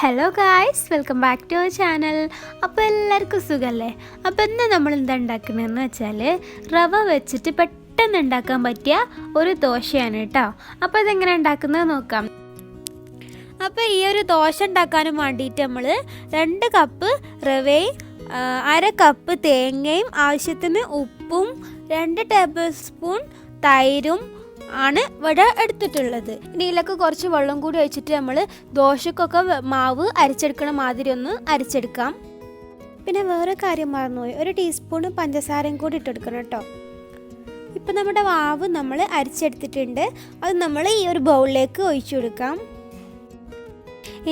Hello guys, welcome back to our channel. അപ്പോൾ എല്ലാവർക്കും സുഖമല്ലേ? അപ്പോൾ ഇന്ന് നമ്മൾ എന്താ ഉണ്ടാക്കുന്നതെന്ന് വെച്ചാൽ റവ വെച്ചിട്ട് പെട്ടെന്ന് ഉണ്ടാക്കാൻ പറ്റിയ ഒരു ദോശയാണ് കേട്ടോ. അപ്പോൾ ഇതെങ്ങനെ ഉണ്ടാക്കുന്നത് നോക്കാം. അപ്പോൾ ഈ ഒരു ദോശ ഉണ്ടാക്കാനും വേണ്ടിയിട്ട് നമ്മൾ 2 കപ്പ് റവയും 1/2 കപ്പ് തേങ്ങയും ആവശ്യത്തിന് ഉപ്പും 2 ടേബിൾ സ്പൂൺ തൈരും ആണ് ഇവിടെ എടുത്തിട്ടുള്ളത്. ഇനി ഇതിലൊക്കെ കുറച്ച് വെള്ളം കൂടി ഒഴിച്ചിട്ട് നമ്മൾ ദോശക്കൊക്കെ മാവ് അരച്ചെടുക്കണ മാതിരി ഒന്ന് അരച്ചെടുക്കാം. പിന്നെ വേറെ കാര്യം മറന്നുപോയി, 1 ടീസ്പൂൺ പഞ്ചസാരയും കൂടി ഇട്ടെടുക്കണം കേട്ടോ. ഇപ്പം നമ്മുടെ മാവ് നമ്മൾ അരച്ചെടുത്തിട്ടുണ്ട്. അത് നമ്മൾ ഈ ഒരു ബൗളിലേക്ക് ഒഴിച്ചു കൊടുക്കാം.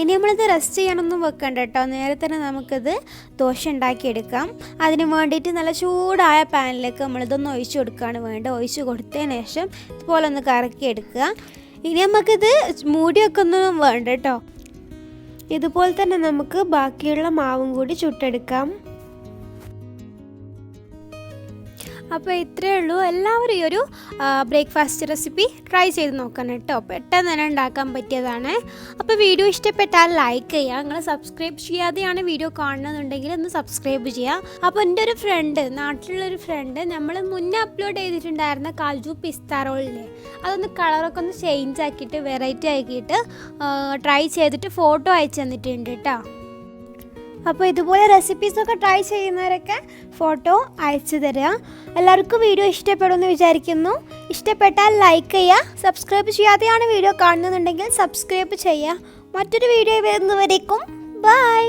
ഇനി നമ്മളിത് റെസ്റ്റ് ചെയ്യണമെന്നും വെക്കണ്ട കേട്ടോ, നേരെ തന്നെ നമുക്കിത് ദോശ ഉണ്ടാക്കിയെടുക്കാം. അതിന് വേണ്ടിയിട്ട് നല്ല ചൂടായ പാനിലേക്ക് നമ്മളിതൊന്ന് ഒഴിച്ചു കൊടുക്കുകയാണ് വേണ്ടത്. ഒഴിച്ച് കൊടുത്തതിന് ശേഷം ഇതുപോലെ ഒന്ന് കറക്കിയെടുക്കുക. ഇനി നമുക്കിത് മൂടി വെക്കൊന്നും വേണ്ട കേട്ടോ. ഇതുപോലെ തന്നെ നമുക്ക് ബാക്കിയുള്ള മാവും കൂടി ചുട്ടെടുക്കാം. അപ്പോൾ ഇത്രയേ ഉള്ളൂ. എല്ലാവരും ഈ ഒരു ബ്രേക്ക്ഫാസ്റ്റ് റെസിപ്പി ട്രൈ ചെയ്ത് നോക്കണം കേട്ടോ. പെട്ടെന്ന് തന്നെ ഉണ്ടാക്കാൻ പറ്റിയതാണ്. അപ്പോൾ വീഡിയോ ഇഷ്ടപ്പെട്ടാൽ ലൈക്ക് ചെയ്യുക. നിങ്ങൾ സബ്സ്ക്രൈബ് ചെയ്യാതെയാണ് വീഡിയോ കാണുന്നതെന്നുണ്ടെങ്കിൽ ഒന്ന് സബ്സ്ക്രൈബ് ചെയ്യുക. അപ്പോൾ എൻ്റെ ഒരു ഫ്രണ്ട്, നാട്ടിലുള്ളൊരു ഫ്രണ്ട്, നമ്മൾ മുന്നേ അപ്ലോഡ് ചെയ്തിട്ടുണ്ടായിരുന്ന കാജു പിസ്ത റോളില്ലേ, അതൊന്ന് കളറൊക്കെ ഒന്ന് ചേഞ്ച് ആക്കിയിട്ട് വെറൈറ്റി ആക്കിയിട്ട് ട്രൈ ചെയ്തിട്ട് ഫോട്ടോ അയച്ചു തന്നിട്ടുണ്ട് കേട്ടോ. അപ്പോൾ ഇതുപോലെ റെസിപ്പീസൊക്കെ ട്രൈ ചെയ്യുന്നവരൊക്കെ ഫോട്ടോ അയച്ചു തരിക. എല്ലാവർക്കും വീഡിയോ ഇഷ്ടപ്പെടുമെന്ന് വിചാരിക്കുന്നു. ഇഷ്ടപ്പെട്ടാൽ ലൈക്ക് ചെയ്യുക. സബ്സ്ക്രൈബ് ചെയ്യാതെയാണ് വീഡിയോ കാണുന്നുണ്ടെങ്കിൽ സബ്സ്ക്രൈബ് ചെയ്യുക. മറ്റൊരു വീഡിയോ വരുന്നവരേക്കും ബൈ.